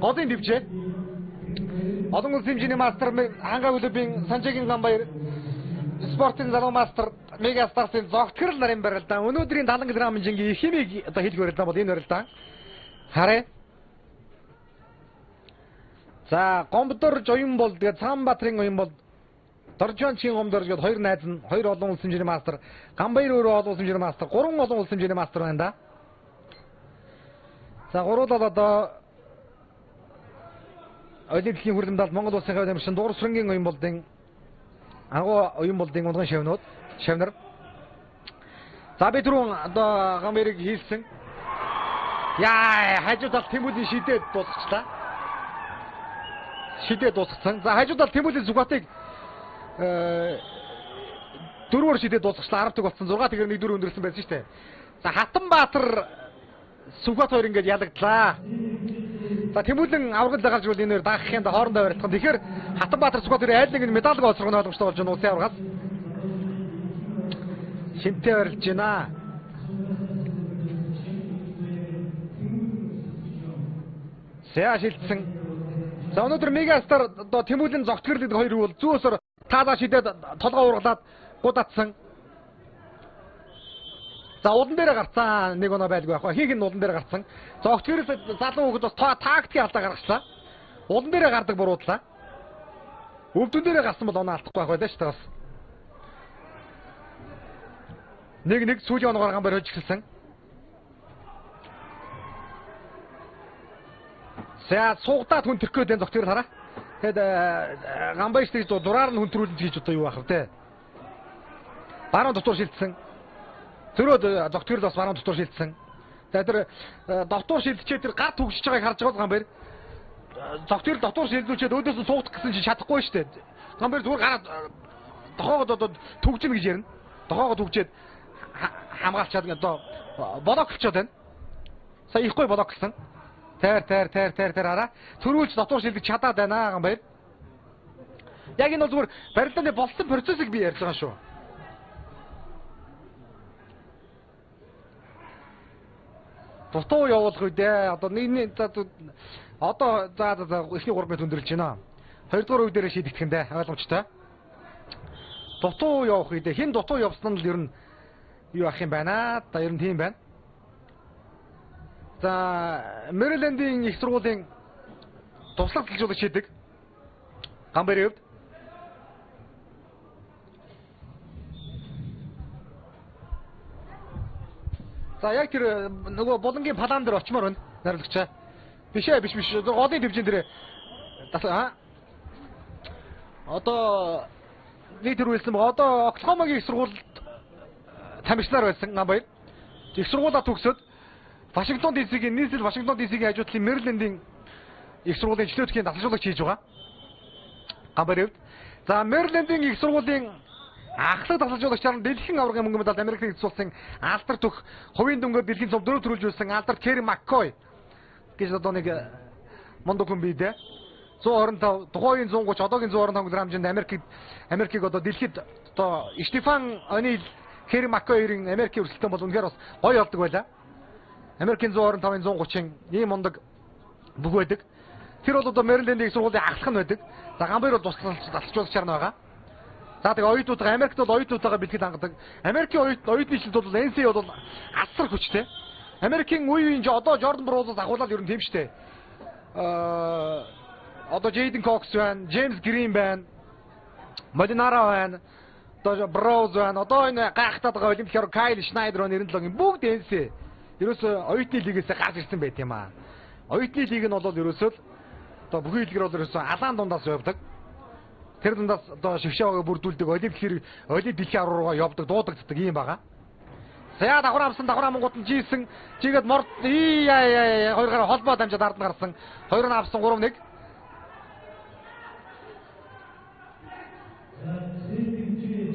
Голын дэвжээ. Олон улсын хэмжээний мастер Ханга клубын Санжагийн Ганбаяр спортын залуу мастер Мегастарсын зогтгорл нарын барилдаан өнөөдрийн 70 кг хэмжээний химиг одоо хэлэх барилдаан бол энэ барилдаан. Харъя. За Гомдорж оюун бол тэгээд Цаанбаатарын оюун бол Доржончийн Гомдорж гээд хоёр найз нь хоёр олон улсын хэмжээний мастер, Ганбаяр өөрөө олон улсын хэмжээний мастер, гурван олон улсын хэмжээний мастер байна да. За гурван бол одоо Олимпийн хурламдалд Монгол улсын хавь тамирчин Дугур Сүрэнгийн оюун болдын агуу оюун болдын унган шавнар. За би түрүүн одоо Ганбаярыг хийсэн. Яа, хажуудал Тэмүүлийн шидэд дуусчихлаа. Шидэд дуусгасан. За хажуудал Тэмүүлийн Зүгатыг дөрвөр шидэд дуусгачлаа 10 таг болсон 6 тэгээр 1-4 өндөрсөн байсан шүү дээ. За Хатанбаатар Сүгат хоёр ингээд ялагдлаа. За Тэмүүлэн аврагд загалж бол энээр даахын хоорондоо барилдах. Тэгэхээр Хатанбаатар Сүгат хоёр айл нэг нь медаль олсрох нь ойлгомжтой болж байна улсын аврагаас. Шинтээ барилж байна. Сая шилжсэн. За өнөөдөр Мегастар одоо Тэмүүлэн зогтгорл гэдэг хоёр бол зүүсээр таалаа шидэд толгоо ургалаад гудатсан. За улан дээр гарцсан нэг оноо байлгүй байхгүй. Хийнх нь улан дээр гарцсан. Зогтгорл залуу хүүхэд бас тактикийн алдаа гаргачлаа. Улан дээр гардаг буруудлаа. Өвдөн дээр гарсан бол оноо алдахгүй байх байлаа шүү дээ бас. Нэг сүүлийн оногоор Ганбаяр хожиж эхэлсэн. За суугатаад хүн төрөх гээд зогтгорл хараа. Тэгэд Ганбаяр ч дураар нь хүндрүүлж хийж одоо юу байх вэ? Баруун дотор шилжсэн. Зөрөөд зогтгорл бас баруун дотор шилжсэн. За тэр дотор шилжчээ тэр гар түгшиж байгааг харж байгаа Ганбаяр. Зогтгорл дотор шилжүүлчихэд өөдөөс нь суугдах гэсэн чинь чадахгүй шүү дээ. Ганбаяр зүгээр гараад дохоогод одоо түгжинэ гэж ярина. Дохоогод түгжээд хамгаалчаад одоо блок болчиход байна. Сая ихгүй блок гэсэн. Тайр хараа. Төрүүлж дотор шилжиж чадаад байна Ганбаяр. Яг энэ бол зүгээр барилдааны болсон процессыг би ярьж байгаа шүү. Дутуу явуулах үедээ одоо одоо эхний 3 мэт өндөрлж байна. Хоёрдугаар үе дээр шийдэгдэх юм дээ. Ойлгомжтой. Дутуу явах үедээ хэн дутуу явсан нь ер нь юу ах юм байна? Одоо ер нь тийм байна. За Мэрилендийн их сургуулийн туслах хэлжүүлэг шийдэг. Ганбаяр хувьд. За яг тэр нөгөө булангийн палан дээр очимоор байна. Найруулагчаа. Биш. Голын дэвжин дээр одоо нэг төр үйлсэн байгаа. Одоо Оклахомагийн их сургуульд тамирчлаар байсан Ганбаяр. Их сургуулаа төгсөөд Вашингтон DC-гийн нийслэл Вашингтон DC-гийн хажуудлын Мэрилендийн их сургуулийн чөлөөтгийн дасгалжуулагч хийж байгаа. Ганбаяр хувьд. За Мэрилендийн их сургуулийн ахлах дасгалжуулагчаар дэлхийн аваргын мөнгө медаль Америкийн нэгдсэн улсын алдар төх хувийн дөнгөөр дэлхийн цов 4 төрүүлжүүлсэн алдар Керри Маккой гэж одоо нэг мундаг хүн бий дээ. 125 тухайн 130 одоогийн 125 кг хэмжээнд Америкийг одоо дэлхийд одоо Стефан Онил Керри Маккойрын Америкийн өрсөлдөөн бол үнэхээр бас гоё явдаг байлаа. Америкийн 125-ын 130-ын ийм мундаг бүг байдаг. Тэр бол одоо Мэрилендийн сургуулийн ахлах нь байдаг. За Ганбаяр бол дасгалжуулагчаар нь байгаа. За тэгээ оюутнуудаа Америкт бол оюутнуудаа бэлтгэл хангадаг. Америкийн оюутны хилд бол NCAA бол асар хүчтэй. Америкийн үеийн одоо Jordan Browse-ос агуулаад ер нь тийм штэ. Одоо Jaden Cox байна, James Green байна, Molinaro байна, одоо Browse байна. Одоо энэ гайхтаад байгаа олимпиар Kyle Schneider 97-гийн бүгд NCAA ерөөсөө оюутны лигээс гарч ирсэн байт юм аа. Оюутны лиг нь бол ерөөсөө одоо бүхий хэлгэр бол ерөөсөө алаан дундаас явдаг. Тэр дундаас одоо шившээгээ бүрдүүлдэг олимп дэлхийн аврал руугаа явдаг, дуудагддаг юм байгаа. За давхар авсан давхар амгууд нь жийсэн. Жигээд морд хоёр гараа холбоо дамжаад ард нь гарсан. Хоёр нь авсан 3-1.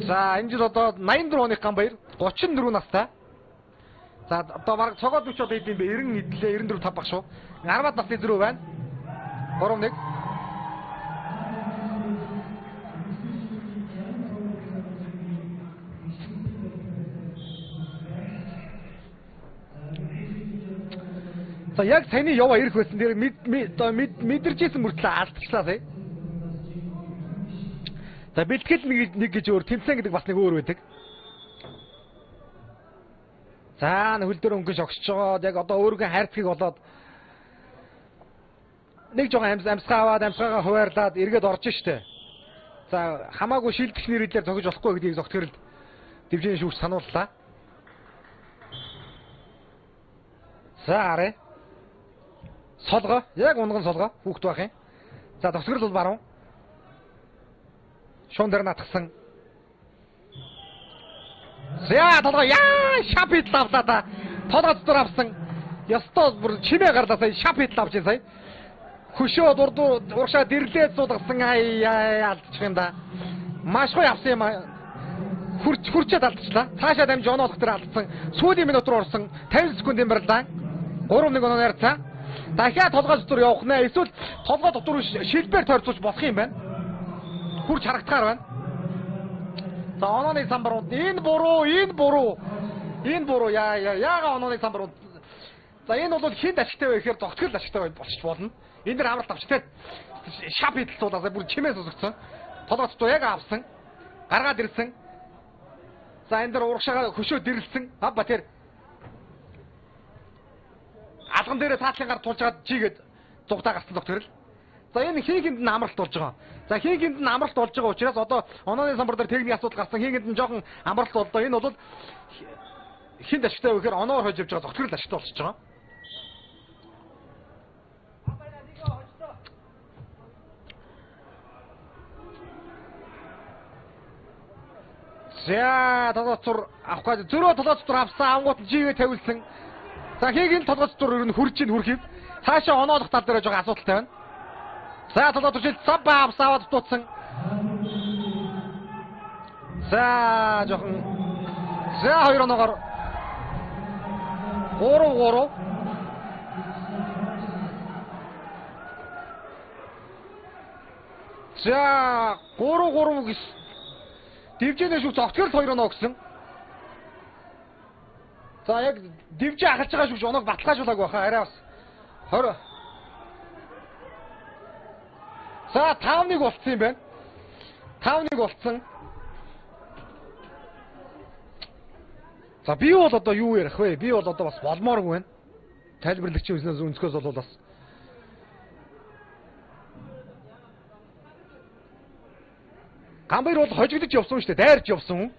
За энэ жил одоо 84 оны Ганбаяр 34 настай. За одоо баг цогоод үч одоо хэдийн бэ? 90 эдлээ 94 5 баг шүү. 10-аад насны зөрүү байна. 3-1. За яг саяны яваа ирэх байсан дээр мэдэрчээсэн мөртлөө алдчихлаа сая. За бэлтгэл нэг гэж өөр тэмцээн гэдэг бас нэг өөр байдаг. За хөл дээр өнгөш огсож байгаа. Яг одоо өөргөө хайрцгийг болоод нэг жоохон амсгаа аваад амсгаагаа хуваарлаад эргээд орж штэ. За хамаагүй шилдэгч нэрээр зогж болохгүй гэдгийг зогтгөрл дивжин шүүгч санууллаа. За арай. Солгоо. Яг унган солгоо. Хүүхд байх юм. За зогтгөрл бол баруун. Шуун дээр натгсан. За толгой яа шап хит лавлаа та. Толгой дотор авсан. Ястаа бүр чимээ гарлаа сая шап хит лавч сая. Хөшөө урагшаа дэрлээд суулгасан алдчих юм да. Маш гоё авсан юм. Хурчээд алдчихлаа. Цаашаа дамж оноолох дээр алдсан. Сүүлийн минут руу орсон. 50 секундын барилаа. 3-1 оноо ярьцаа. Дахиад толгой дотор явах нэ. Эсвэл толгой дотор шилбээр тойрцуулж болох юм байна. Хурч харагдахаар байна. За онооны самбарууд энэ буруу яага онооны самбарууд. За энэ бол хинд ашигтай байх гэхээр зогтгол ашигтай болчих болно. Энэ дэр амралт авч тэ шап хидэлцуулаад бүр чимээс усгцсан. Толгойд туу яг авсан. Гаргаад ирсэн. За энэ дэр урагшаага хөшөө дэрлсэн. Ба тэр алган дээрээ цаатлын гар тулжгаад чигээд зугтаа гарсан зогтгөрл. За энэ хийгэнд нь амралт болж байгаа. За хийгэнд нь амралт болж байгаа учраас одоо онооны самбар дээр техник асуудал гарсан. Хийгэнд нь жоохон амралт боллоо. Энэ бол хинд ашигтай вэ гэхээр оноор хожиж явж байгаа зогтгөрл ашигтай болчихж байгаа. За толгоцор авах гэж зөрөө толгоцор авсан ангууд жигээ тавилсан. За хийгийн толгоцор ер нь хурж ийн хүрхив. Цаашаа оноолох тал дээр жоохон асуудалтай байна. За толгоцор жил сав авсан аваад дутсан. За жоохон за 2 оноогоор 3-3. За 3-3 гэж дивжинэ шүүгч огтгол 2 оноо өгсөн. За яг дивжи ахалж байгаа шүүгч оноог баталгаажуулаагүй байхаа арай бас 20. За 5-1 болцсон юм байна. 5-1 болцсон. За би бол одоо юу ярих вэ? Би бол одоо бас болмооргүй байна. Тайлбарлагчийн үзнээс өнцгөөс бол бас Гамбайр бол хожигдож явсан шүү дээ. Дайрч явсан.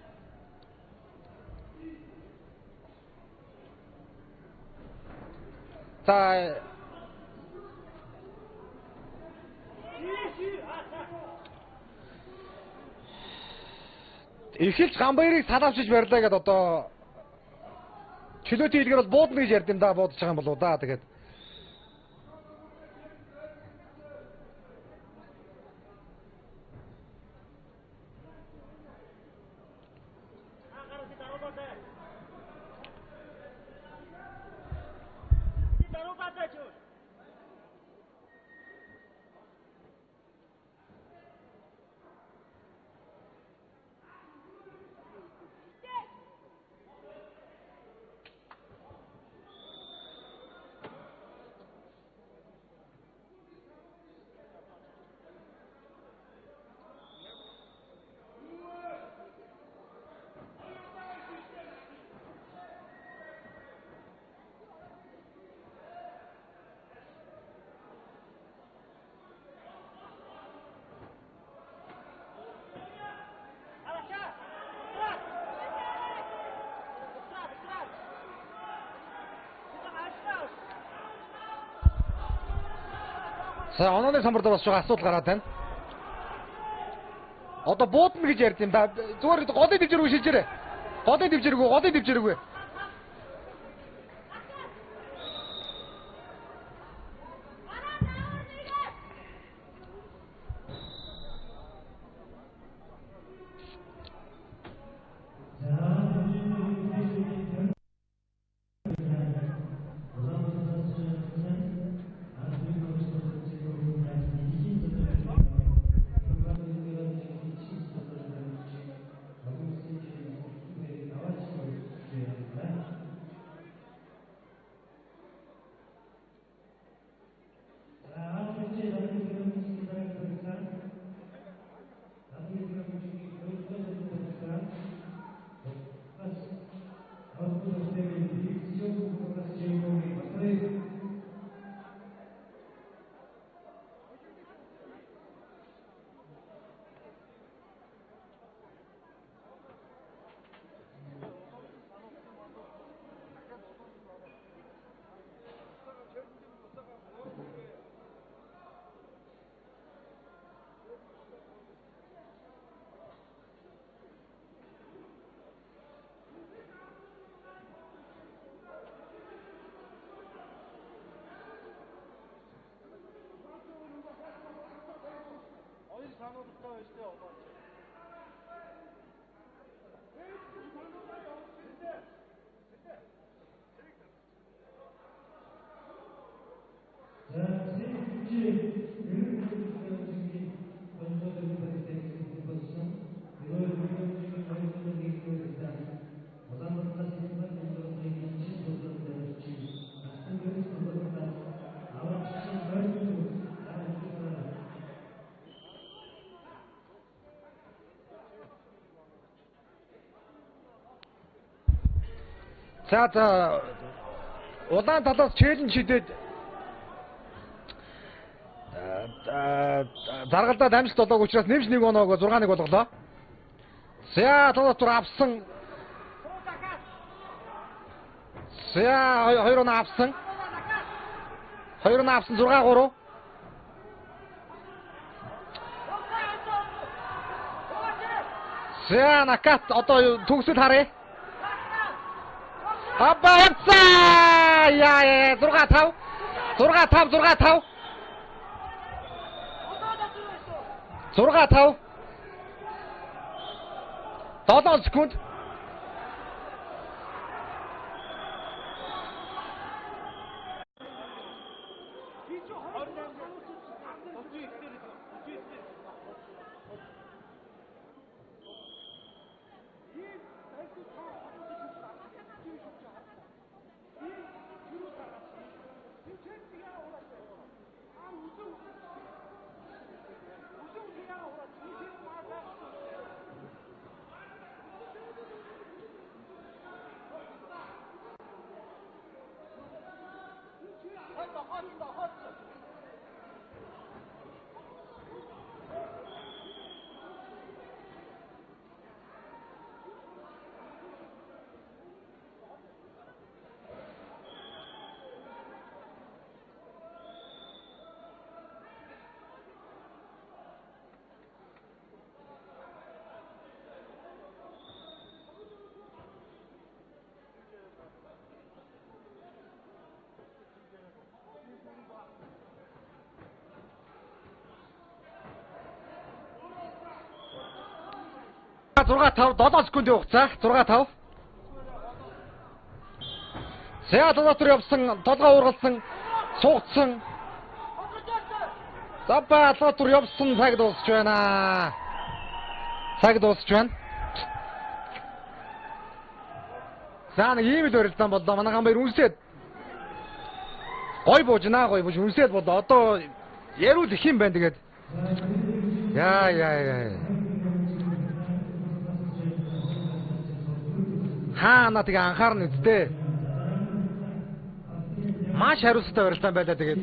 За эхэлж Гамбайрыг салаавчиж барьлаа гэдээ одоо чөлөөтэй илгээр бол буудна гэж ярьд юм да. Буудаж байгаа юм болоо да. Тэгээд за онооны самбар дээр бас жоохон асуудал гараад байна. Одоо буудна гэж ярьд юм да. Зүгээр голын дэвжэргүй шилжээрэй. Голын дэвжэргүй. За удаан талаас челленж хийдээд заргалдаад амжилт олоогүй учраас нэмж 1 оноогоо 6-1 болголоо. За толгойд авсан. За 2 оноо авсан. 2 оноо авсан 6-3. За накат одоо төгсөл харъя. Абаца! Яа 6-5. 6-5. 6-5. 7 секунд. Зурга 7 секундын хугацаа 6-5. За дотор явсан, толгой ургалсан, суугдсан. За дотор явсан цаг дуусч байна. Цаг дуусч байна. За нэг ийм л өрөлдөн боллоо. Манай гамбайр үнсээд гой буужнаа үнсээд боллоо. Одоо ярил их юм байна тэгээд. Яа. Хаана тэгээ анхаарна үсттэй. Маш хариуцлагатай өрөлдөн байлаа тэгээд.